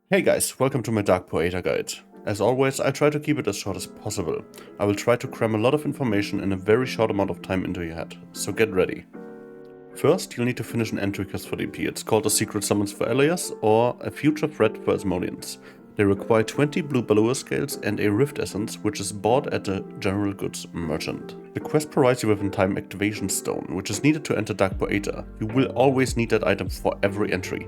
Hey guys, welcome to my Dark Poeta guide. As always, I try to keep it as short as possible. I will try to cram a lot of information in a very short amount of time into your head, so get ready. First, you'll need to finish an entry quest for DP. It's called a Secret Summons for Elias or a Future Threat for Asmodeans. They require 20 blue Balua scales and a Rift Essence, which is bought at the General Goods Merchant. The quest provides you with a time activation stone, which is needed to enter Dark Poeta. You will always need that item for every entry.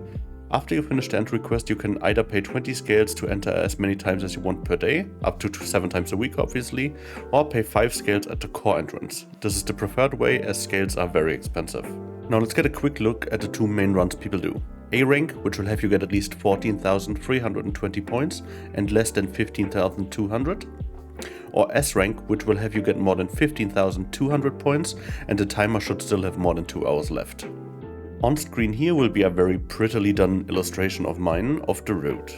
After you finish the entry quest, you can either pay 20 scales to enter as many times as you want per day, up to 7 times a week obviously, or pay 5 scales at the core entrance. This is the preferred way as scales are very expensive. Now let's get a quick look at the two main runs people do. A rank, which will have you get at least 14,320 points and less than 15,200. Or S rank, which will have you get more than 15,200 points and the timer should still have more than 2 hours left. On screen here will be a very prettily done illustration of mine of the route.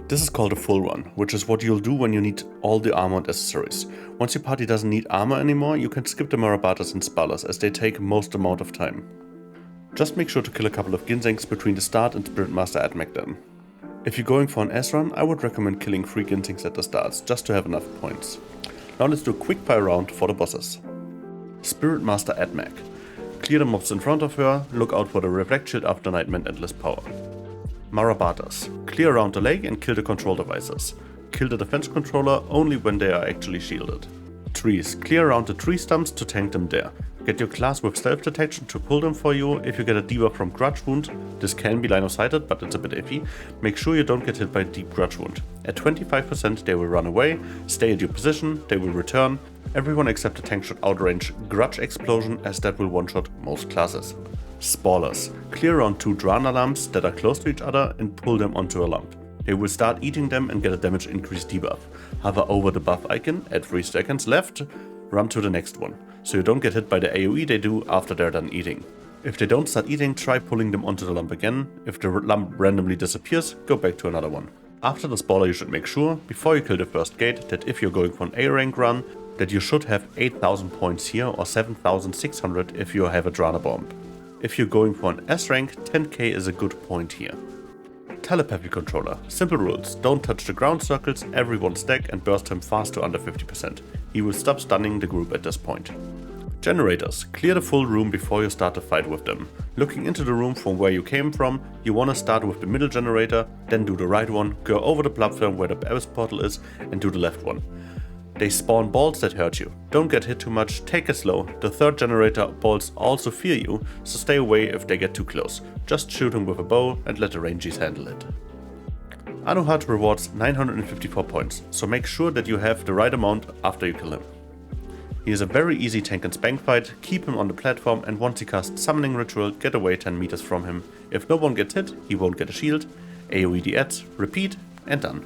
This is called a full run, which is what you'll do when you need all the armor and accessories. Once your party doesn't need armor anymore, you can skip the Marabatas and Spallers as they take most amount of time. Just make sure to kill a couple of Ginsengs between the start and Spiritmaster Atmach then. If you're going for an S run, I would recommend killing 3 Ginsengs at the start, just to have enough points. Now let's do a quick fire round for the bosses. Spiritmaster Atmach. Clear the mobs in front of her, look out for the Reflect Shield after Nightmare Endless Power. Marabatas. Clear around the lake and kill the control devices. Kill the defense controller only when they are actually shielded. Trees. Clear around the tree stumps to tank them there. Get your class with stealth detection to pull them for you. If you get a debuff from Grudge Wound, this can be line of sighted, but it's a bit iffy. Make sure you don't get hit by deep Grudge Wound. At 25% they will run away, stay at your position, they will return. Everyone except the tank should outrange Grudge Explosion as that will one-shot most classes. Spallers. Clear around 2 Drana lamps that are close to each other and pull them onto a lump. They will start eating them and get a damage increase debuff. Hover over the buff icon, at 3 seconds left, run to the next one, so you don't get hit by the AoE they do after they're done eating. If they don't start eating, try pulling them onto the lump again. If the lump randomly disappears, go back to another one. After the Spaller you should make sure, before you kill the first gate, that if you're going for an A rank run, that you should have 8,000 points here or 7,600 if you have a Drana Bomb. If you're going for an S rank, 10k is a good point here. Telepathy Controller. Simple rules. Don't touch the ground circles, everyone stack and burst him fast to under 50%. He will stop stunning the group at this point. Generators. Clear the full room before you start the fight with them. Looking into the room from where you came from, you wanna start with the middle generator, then do the right one, go over the platform where the abyss portal is and do the left one. They spawn balls that hurt you. Don't get hit too much, take it slow. The third generator balls also fear you, so stay away if they get too close. Just shoot him with a bow and let the rangies handle it. Anuhart rewards 954 points, so make sure that you have the right amount after you kill him. He is a very easy tank and spank fight, keep him on the platform and once he casts Summoning Ritual, get away 10 meters from him. If no one gets hit, he won't get a shield. AoE the ads, repeat, and done.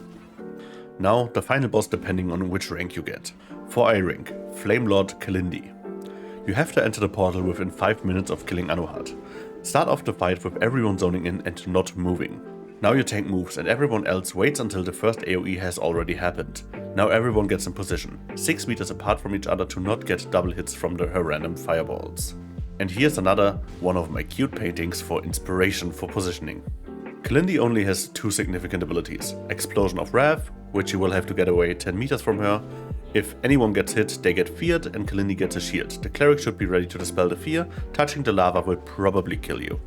Now, the final boss depending on which rank you get. For A rank, Flame Lord Calindi. You have to enter the portal within 5 minutes of killing Anuhart. Start off the fight with everyone zoning in and not moving. Now your tank moves and everyone else waits until the first AoE has already happened. Now everyone gets in position, 6 meters apart from each other to not get double hits from her random fireballs. And here's another one of my cute paintings for inspiration for positioning. Calindi only has 2 significant abilities, Explosion of Wrath, which you will have to get away 10 meters from her. If anyone gets hit, they get feared and Calindi gets a shield. The cleric should be ready to dispel the fear, touching the lava will probably kill you.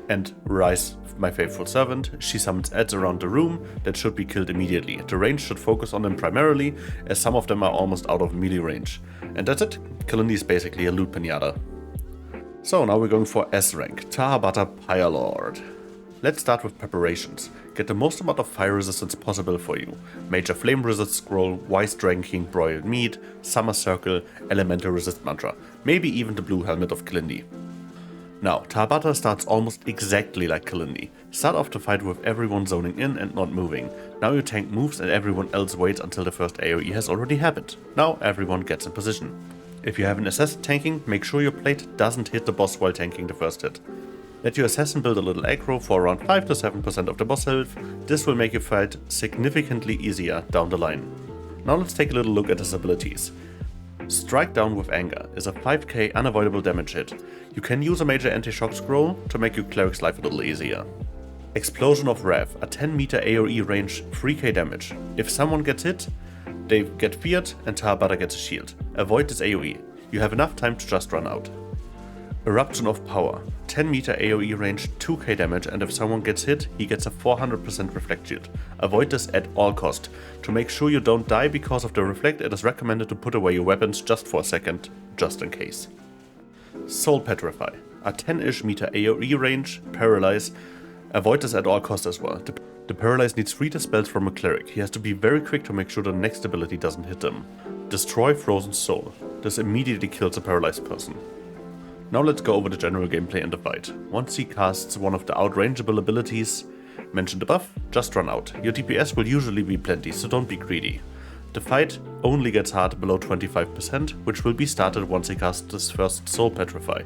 And Rise, my faithful servant, she summons ads around the room that should be killed immediately. The range should focus on them primarily, as some of them are almost out of melee range. And that's it, Calindi is basically a loot pinata. So now we're going for S rank, Tahabata Pyre Lord. Let's start with preparations. Get the most amount of fire resistance possible for you. Major Flame Resist Scroll, Wise Dragon King Broiled Meat, Summer Circle, Elemental Resist Mantra, maybe even the blue helmet of Calindi. Now, Tahabata starts almost exactly like Calindi. Start off the fight with everyone zoning in and not moving. Now your tank moves and everyone else waits until the first AoE has already happened. Now everyone gets in position. If you have an assassin tanking, make sure your plate doesn't hit the boss while tanking the first hit. Let your assassin build a little aggro for around 5 to 7% of the boss health. This will make your fight significantly easier down the line. Now let's take a little look at his abilities. Strike Down with Anger is a 5k unavoidable damage hit. You can use a major anti-shock scroll to make your cleric's life a little easier. Explosion of Wrath, a 10 meter AoE range, 3k damage. If someone gets hit, they get feared and Tahabata gets a shield. Avoid this AoE. You have enough time to just run out. Eruption of Power, 10 meter AoE range, 2k damage, and if someone gets hit, he gets a 400% reflect shield. Avoid this at all cost. To make sure you don't die because of the reflect, it is recommended to put away your weapons just for a second, just in case. Soul Petrify, a 10-ish meter AoE range, Paralyze. Avoid this at all costs as well. The Paralyze needs 3 dispels from a cleric. He has to be very quick to make sure the next ability doesn't hit him. Destroy Frozen Soul. This immediately kills a paralyzed person. Now let's go over the general gameplay in the fight. Once he casts one of the outrangeable abilities mentioned above, just run out. Your DPS will usually be plenty, so don't be greedy. The fight only gets hard below 25%, which will be started once he casts his first Soul Petrify.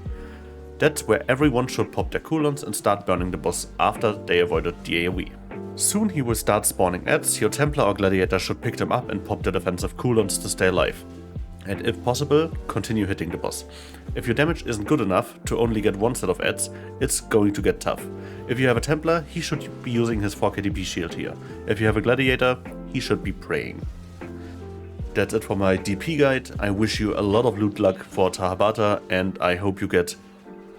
That's where everyone should pop their cooldowns and start burning the boss after they avoided the AoE. Soon he will start spawning adds, your Templar or Gladiator should pick them up and pop their defensive cooldowns to stay alive. And if possible, continue hitting the boss. If your damage isn't good enough to only get one set of adds, it's going to get tough. If you have a Templar, he should be using his 4k DP shield here. If you have a Gladiator, he should be praying. That's it for my DP guide. I wish you a lot of loot luck for Tahabata and I hope you get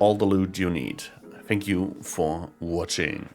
all the loot you need. Thank you for watching.